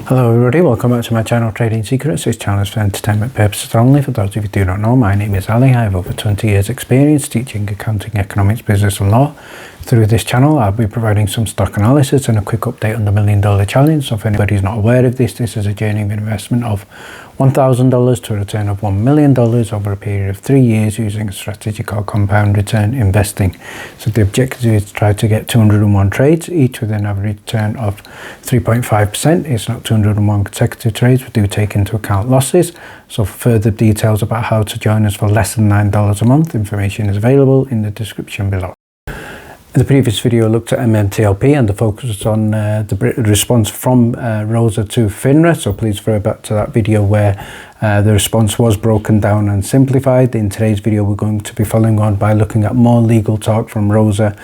Hello everybody, welcome back to my channel Trading Secrets. This channel is for entertainment purposes only. For those of you who do not know, my name is Ali. I have over 20 years experience teaching accounting, economics, business and law. Through this channel I'll be providing some stock analysis and a quick update on the $1 Million Challenge. So if anybody is not aware of this is a journey of investment of $1,000 to a return of $1 million over a period of 3 years using a strategy called compound return investing. So the objective is to try to get 201 trades, each with an average return of 3.5%. It's not 201 consecutive trades. We do take into account losses. So for further details about how to join us for less than $9 a month, information is available in the description below. In the previous video I looked at MMTLP and the focus was on the response from Rosa to FINRA, so please refer back to that video where the response was broken down and simplified. In today's video we're going to be following on by looking at more legal talk from Rosa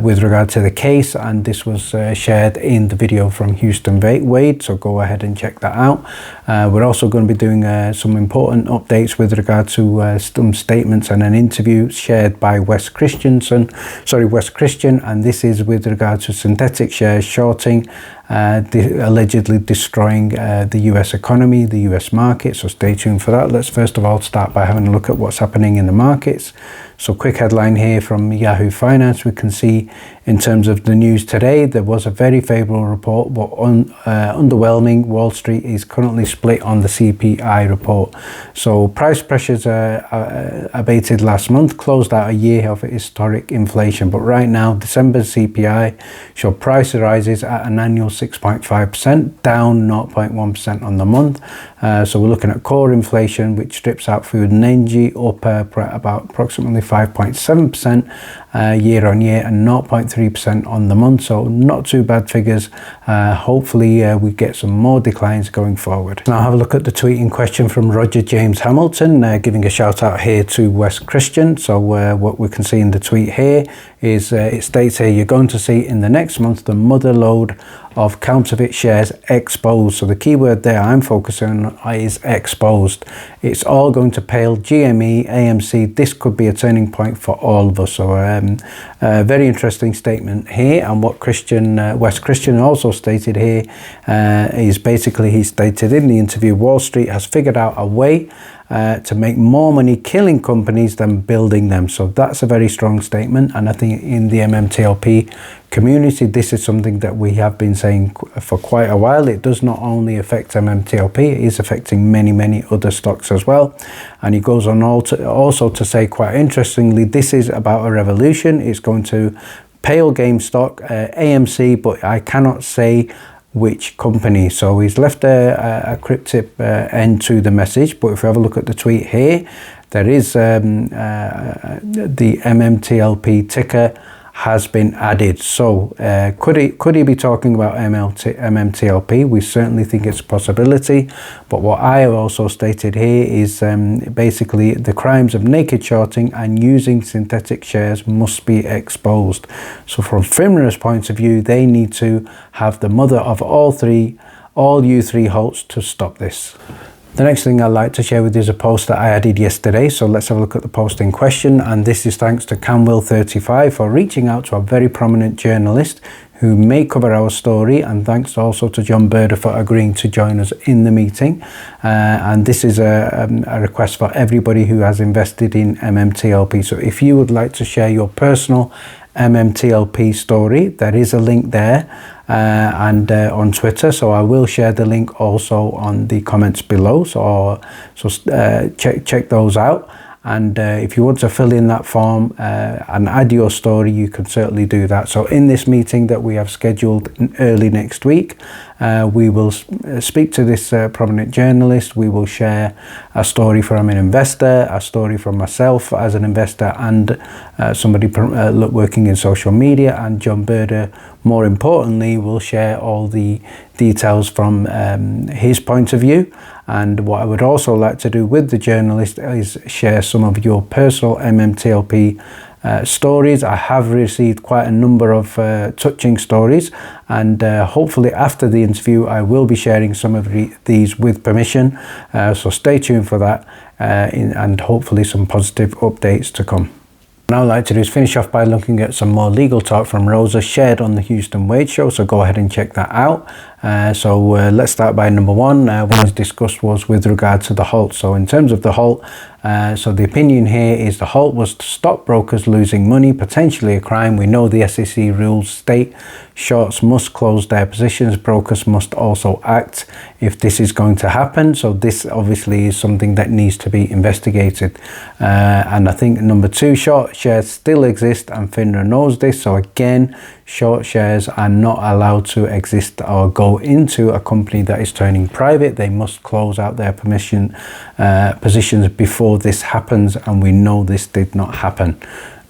with regard to the case, and this was shared in the video from Houston Wade, so go ahead and check that out. We're also going to be doing some important updates with regard to some statements and an interview shared by Wes Christian, and this is with regard to synthetic shares shorting, allegedly destroying the US economy, the US market, so stay tuned for that. Let's first of all start by having a look at what's happening in the markets. So quick headline here from Yahoo Finance, we can see in terms of the news today there was a very favourable report, but underwhelming. Wall Street is currently split on the CPI report. So price pressures abated last month, closed out a year of historic inflation, but right now December's CPI showed price rises at an annual 6.5%, down 0.1% on the month. So we're looking at core inflation, which strips out food and energy, up about approximately 5.7% year on year and 0.3% on the month. So not too bad figures. Hopefully we get some more declines going forward. Now have a look at the tweet in question from Roger James Hamilton, giving a shout out here to Wes Christian. So what we can see in the tweet here is it states here, you're going to see in the next month the mother lode of counterfeit shares exposed. So the key word there I'm focusing on is exposed. It's all going to pale. GME, AMC, this could be a turning point for all of us. So a very interesting statement here, and what Wes Christian also stated here is basically he stated in the interview, Wall Street has figured out a way to make more money killing companies than building them. So that's a very strong statement, and I think in the MMTLP community this is something that we have been saying for quite a while. It does not only affect MMTLP, it is affecting many other stocks as well. And he goes on also to say, quite interestingly, this is about a revolution. It's going to pale GameStop, AMC, but I cannot say which company. So he's left a cryptic end to the message, but if we have a look at the tweet here, there is the MMTLP ticker has been added. So could he be talking about MMTLP? We certainly think it's a possibility, but what I have also stated here is basically the crimes of naked shorting and using synthetic shares must be exposed. So from FINRA's point of view, they need to have the mother of all U3 halts to stop this. The next thing I'd like to share with you is a post that I added yesterday. So let's have a look at the post in question. And this is thanks to Camwell35 for reaching out to a very prominent journalist who may cover our story, and thanks also to John Berder for agreeing to join us in the meeting. And this is a request for everybody who has invested in MMTLP. So if you would like to share your personal MMTLP story, there is a link there and on Twitter, so I will share the link also on the comments below, so check those out. And if you want to fill in that form and add your story, you can certainly do that. So in this meeting that we have scheduled early next week, we will speak to this prominent journalist. We will share a story from an investor, a story from myself as an investor, and somebody working in social media, and John Berder, more importantly, will share all the details from his point of view. And what I would also like to do with the journalist is share some of your personal MMTLP stories. I have received quite a number of touching stories, and hopefully after the interview I will be sharing some of these with permission, so stay tuned for that, and hopefully some positive updates to come. Now I'd like to do is finish off by looking at some more legal talk from Rosa shared on the Houston Wage Show, so go ahead and check that out. Let's start by number one. What was discussed was with regard to the halt. So in terms of the halt, so the opinion here is the halt was to stop brokers losing money, potentially a crime. We know the SEC rules state shorts must close their positions, brokers must also act if this is going to happen. So this obviously is something that needs to be investigated. And I think number two, short shares still exist and FINRA knows this. So again, short shares are not allowed to exist or go into a company that is turning private. They must close out their positions before this happens, and we know this did not happen.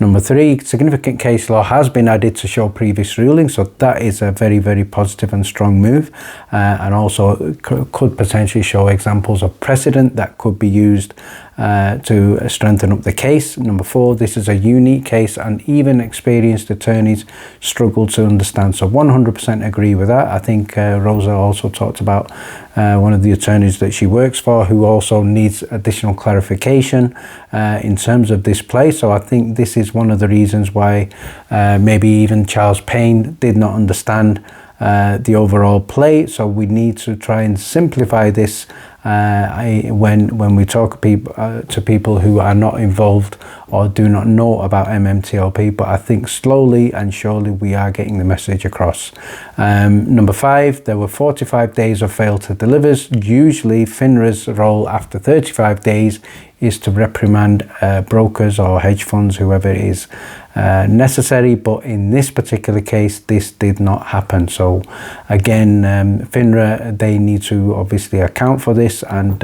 Number three, significant case law has been added to show previous rulings, so that is a very, very positive and strong move, and also could potentially show examples of precedent that could be used to strengthen up the case. Number four, this is a unique case and even experienced attorneys struggle to understand. So 100% agree with that. I think Rosa also talked about one of the attorneys that she works for who also needs additional clarification in terms of this play. So I think this is one of the reasons why maybe even Charles Payne did not understand the overall play. So we need to try and simplify this when we talk to people who are not involved or do not know about MMTLP, but I think slowly and surely we are getting the message across. Number five, there were 45 days of fail to delivers. Usually FINRA's role after 35 days is to reprimand brokers or hedge funds, whoever it is necessary, but in this particular case this did not happen. So again, FINRA, they need to obviously account for this and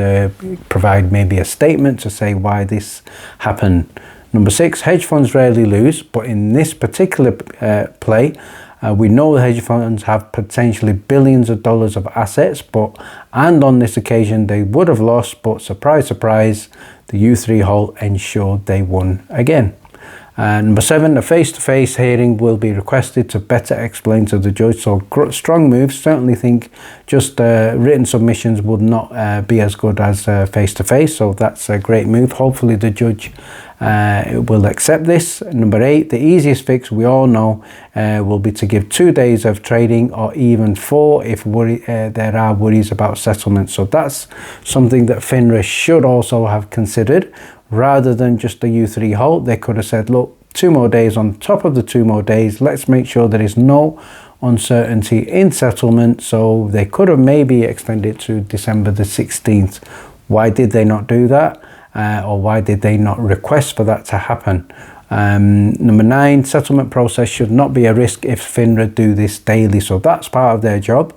provide maybe a statement to say why this happened. Number six, hedge funds rarely lose, but in this particular play, we know the hedge funds have potentially billions of dollars of assets, and on this occasion they would have lost, but surprise, surprise, the U3 halt ensured they won again. Number seven, a face-to-face hearing will be requested to better explain to the judge. So strong moves. Certainly think just written submissions would not be as good as face-to-face. So that's a great move. Hopefully the judge will accept this. Number eight, the easiest fix we all know will be to give 2 days of trading, or even 4 if there are worries about settlement. So that's something that FINRA should also have considered. Rather than just a U3 halt, they could have said, look, 2 more days on top of the 2 more days, let's make sure there is no uncertainty in settlement. So they could have maybe extended to December the 16th. Why did they not do that? Or why did they not request for that to happen? Number nine, settlement process should not be a risk if FINRA do this daily. So that's part of their job.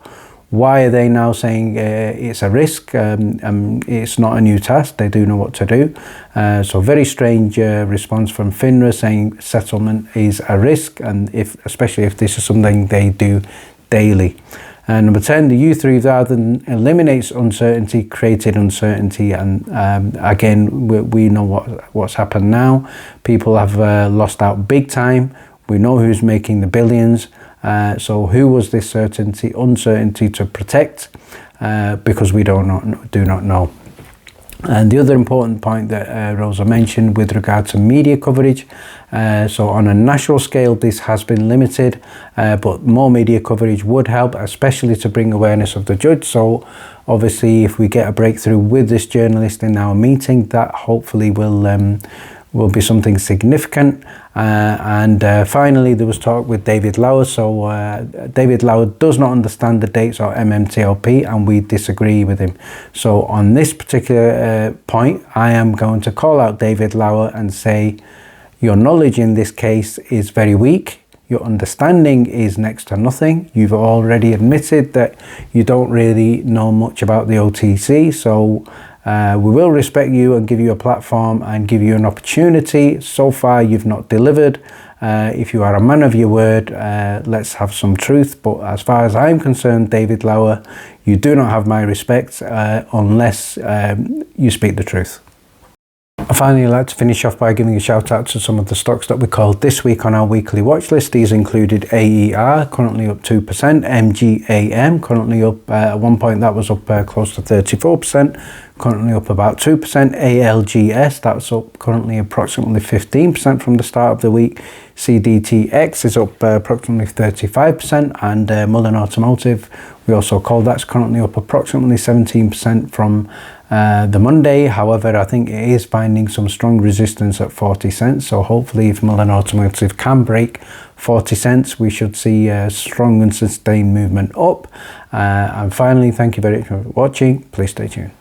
Why are they now saying it's a risk? It's not a new task. They do know what to do. So very strange response from FINRA saying settlement is a risk, and especially if this is something they do daily. Number 10, the U3 rather than eliminates uncertainty, created uncertainty, and again we know what's happened now. People have lost out big time. We know who's making the billions. So who was this uncertainty to protect? Because we do not know. And the other important point that Rosa mentioned with regard to media coverage, so on a national scale this has been limited, but more media coverage would help, especially to bring awareness of the judge. So obviously if we get a breakthrough with this journalist in our meeting, that hopefully will be something significant. Finally, there was talk with David Lauer. So David Lauer does not understand the dates of MMTLP, and we disagree with him. So on this particular point, I am going to call out David Lauer and say, your knowledge in this case is very weak. Your understanding is next to nothing. You've already admitted that you don't really know much about the OTC. So we will respect you and give you a platform and give you an opportunity. So far you've not delivered. If you are a man of your word, let's have some truth. But as far as I'm concerned, David Lauer, you do not have my respect unless you speak the truth. I finally like to finish off by giving a shout out to some of the stocks that we called this week on our weekly watch list. These included AER, currently up 2%, MGAM, currently up, at one point that was up close to 34%, currently up about 2%, ALGS, that's up currently approximately 15% from the start of the week, CDTX is up approximately 35%, and Mullen Automotive, we also called that's currently up approximately 17% from the Monday. However, I think it is finding some strong resistance at 40 cents. So hopefully if Mullen Automotive can break 40 cents, we should see a strong and sustained movement up. And finally, thank you very much for watching. Please stay tuned.